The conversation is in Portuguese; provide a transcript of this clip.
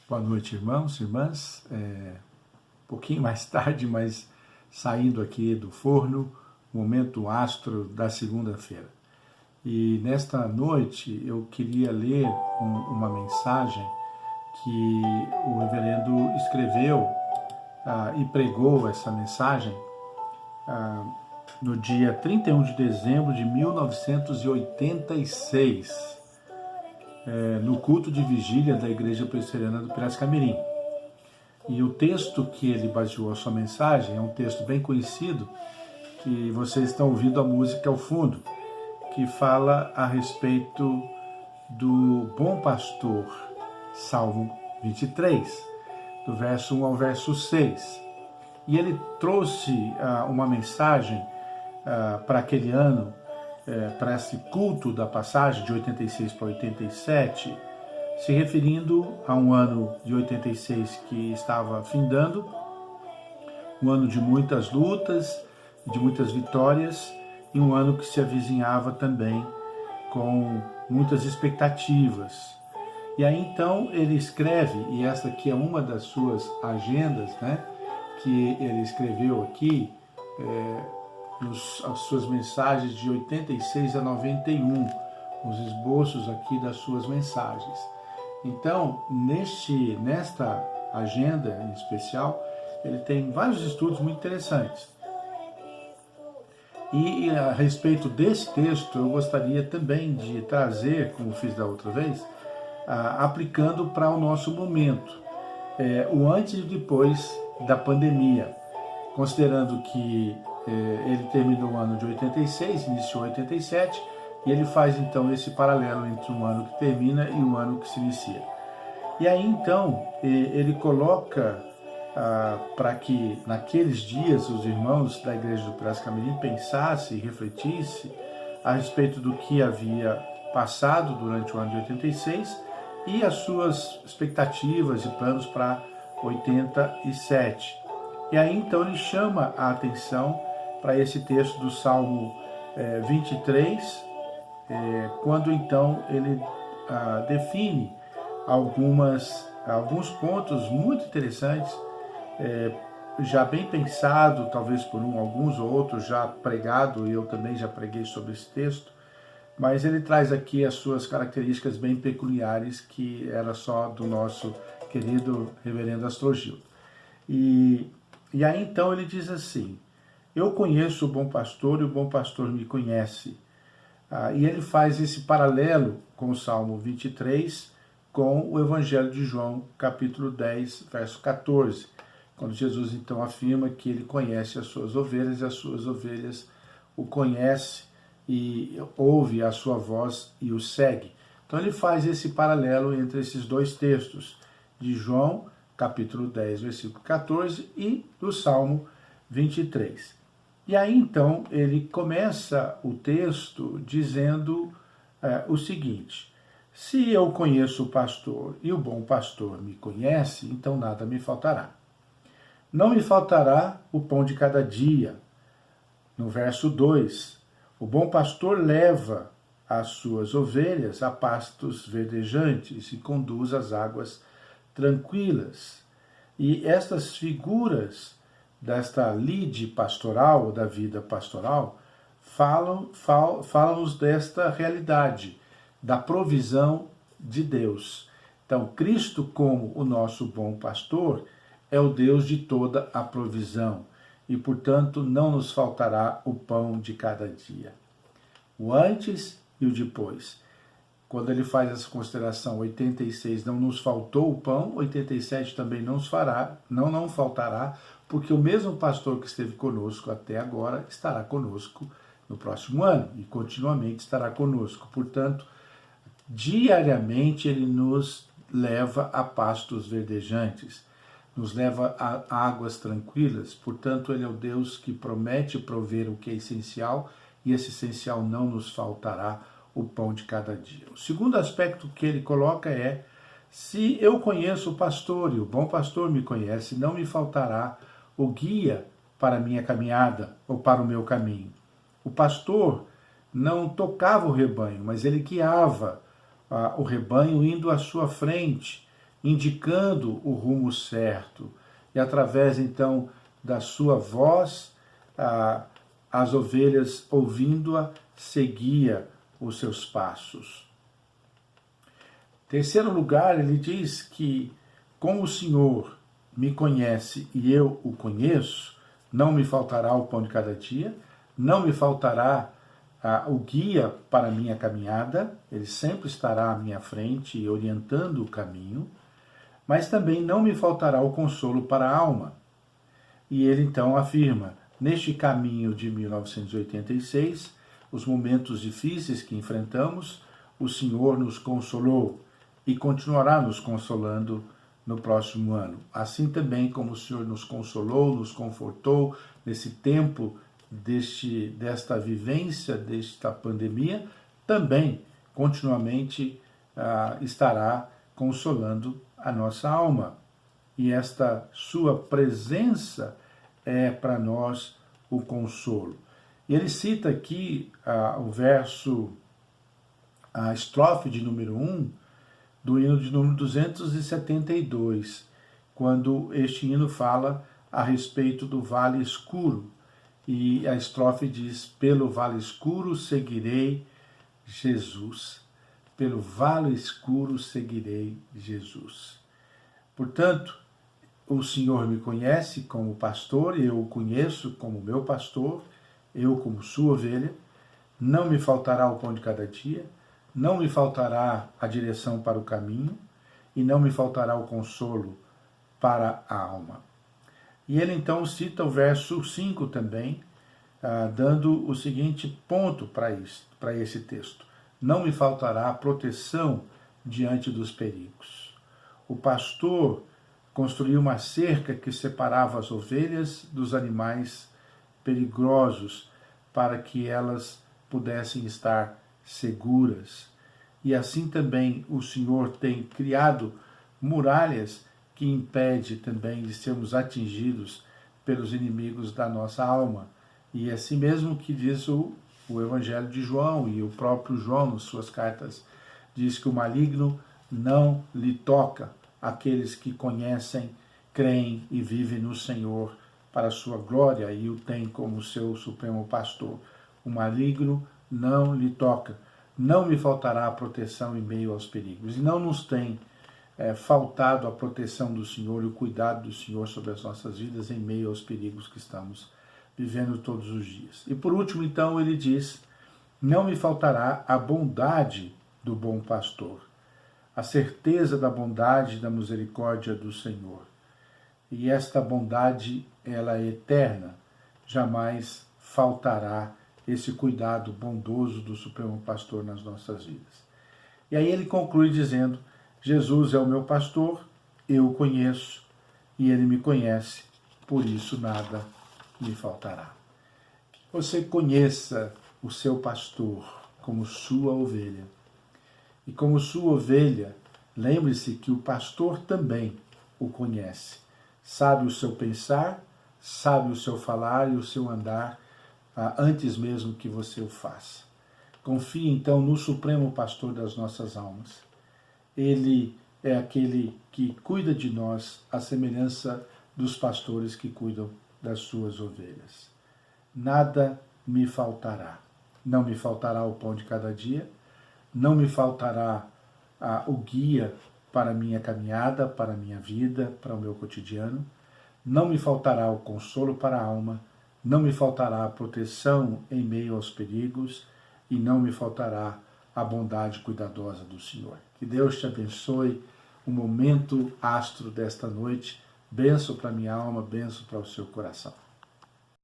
Boa noite, irmãos e irmãs. Um pouquinho mais tarde, mas saindo aqui do forno, momento astro da segunda-feira. E nesta noite eu queria ler uma mensagem que o reverendo escreveu e pregou essa mensagem no dia 31 de dezembro de 1986, no culto de vigília da Igreja Presbiteriana do Piracicamirim. E o texto que ele baseou a sua mensagem é um texto bem conhecido, que vocês estão ouvindo a música ao fundo, que fala a respeito do bom pastor, Salmo 23, do verso 1 ao verso 6. E ele trouxe uma mensagem para aquele ano, para esse culto da passagem de 86 para 87, se referindo a um ano de 86 que estava findando, um ano de muitas lutas, de muitas vitórias, e um ano que se avizinhava também com muitas expectativas. E aí então ele escreve, e essa aqui é uma das suas agendas, né, que ele escreveu aqui, as suas mensagens de 86 a 91, os esboços aqui das suas mensagens. Então, nesta agenda em especial, ele tem vários estudos muito interessantes. E a respeito desse texto, eu gostaria também de trazer, como fiz da outra vez, aplicando para o nosso momento, o antes e depois da pandemia, considerando que ele terminou o ano de 86, iniciou 87, e ele faz então esse paralelo entre um ano que termina e um ano que se inicia. E aí então ele coloca para que naqueles dias os irmãos da igreja do Piracicamirim pensassem e refletissem a respeito do que havia passado durante o ano de 86 e as suas expectativas e planos para 87. E aí então ele chama a atenção para esse texto do Salmo 23, quando então ele define alguns pontos muito interessantes, já bem pensado, talvez por alguns ou outros já pregado, e eu também já preguei sobre esse texto, mas ele traz aqui as suas características bem peculiares, que era só do nosso querido reverendo Astrogildo. E aí então ele diz assim: eu conheço o bom pastor e o bom pastor me conhece. E ele faz esse paralelo com o Salmo 23, com o Evangelho de João, capítulo 10, verso 14, quando Jesus então afirma que ele conhece as suas ovelhas e as suas ovelhas o conhecem e ouve a sua voz e o segue. Então ele faz esse paralelo entre esses dois textos, de João, capítulo 10, versículo 14, e do Salmo 23. E aí então ele começa o texto dizendo o seguinte: se eu conheço o pastor e o bom pastor me conhece, então nada me faltará. Não me faltará o pão de cada dia. No verso 2, o bom pastor leva as suas ovelhas a pastos verdejantes e conduz às águas tranquilas. E estas figuras desta lide pastoral, da vida pastoral, falam-nos desta realidade, da provisão de Deus. Então, Cristo, como o nosso bom pastor, é o Deus de toda a provisão, e, portanto, não nos faltará o pão de cada dia. O antes e o depois. Quando ele faz essa consideração, 86 não nos faltou o pão, 87 também não faltará, porque o mesmo pastor que esteve conosco até agora estará conosco no próximo ano e continuamente estará conosco. Portanto, diariamente ele nos leva a pastos verdejantes, nos leva a águas tranquilas. Portanto, ele é o Deus que promete prover o que é essencial, e esse essencial não nos faltará o pão de cada dia. O segundo aspecto que ele coloca é: se eu conheço o pastor e o bom pastor me conhece, não me faltará o guia para a minha caminhada ou para o meu caminho. O pastor não tocava o rebanho, mas ele guiava o rebanho indo à sua frente, indicando o rumo certo. E através, então, da sua voz, as ovelhas, ouvindo-a, seguia os seus passos. Terceiro lugar, ele diz que, como o Senhor me conhece e eu o conheço, não me faltará o pão de cada dia, não me faltará o guia para a minha caminhada, ele sempre estará à minha frente e orientando o caminho, mas também não me faltará o consolo para a alma. E ele então afirma, neste caminho de 1986, os momentos difíceis que enfrentamos, o Senhor nos consolou e continuará nos consolando no próximo ano. Assim também como o Senhor nos consolou, nos confortou nesse tempo desta vivência, desta pandemia, também continuamente estará consolando a nossa alma. E esta sua presença é para nós o consolo. E ele cita aqui a estrofe de número 1 do hino de número 272, quando este hino fala a respeito do vale escuro. E a estrofe diz, pelo vale escuro seguirei Jesus. Pelo vale escuro seguirei Jesus. Portanto, o Senhor me conhece como pastor, eu o conheço como meu pastor, eu como sua ovelha, não me faltará o pão de cada dia, não me faltará a direção para o caminho, e não me faltará o consolo para a alma. E ele então cita o verso 5 também, dando o seguinte ponto para esse texto. Não me faltará proteção diante dos perigos. O pastor construiu uma cerca que separava as ovelhas dos animais perigosos para que elas pudessem estar seguras. E assim também o Senhor tem criado muralhas que impedem também de sermos atingidos pelos inimigos da nossa alma. E é assim mesmo que diz o Evangelho de João, e o próprio João, nas suas cartas, diz que o maligno não lhe toca aqueles que conhecem, creem e vivem no Senhor para a sua glória e o tem como seu supremo pastor. O maligno não lhe toca. Não me faltará a proteção em meio aos perigos. E não nos tem faltado a proteção do Senhor e o cuidado do Senhor sobre as nossas vidas em meio aos perigos que estamos vivendo todos os dias. E por último, então, ele diz, não me faltará a bondade do bom pastor, a certeza da bondade e da misericórdia do Senhor. E esta bondade, ela é eterna, jamais faltará esse cuidado bondoso do Supremo Pastor nas nossas vidas. E aí ele conclui dizendo, Jesus é o meu pastor, eu o conheço e ele me conhece, por isso nada me faltará. Que você conheça o seu pastor como sua ovelha. E como sua ovelha, lembre-se que o pastor também o conhece. Sabe o seu pensar, sabe o seu falar e o seu andar, antes mesmo que você o faça. Confie então no Supremo Pastor das nossas almas. Ele é aquele que cuida de nós, à semelhança dos pastores que cuidam das suas ovelhas. Nada me faltará. Não me faltará o pão de cada dia, não me faltará o guia para a minha caminhada, para a minha vida, para o meu cotidiano, não me faltará o consolo para a alma, não me faltará a proteção em meio aos perigos e não me faltará a bondade cuidadosa do Senhor. Que Deus te abençoe o momento astro desta noite, bênção para a minha alma, bênção para o seu coração.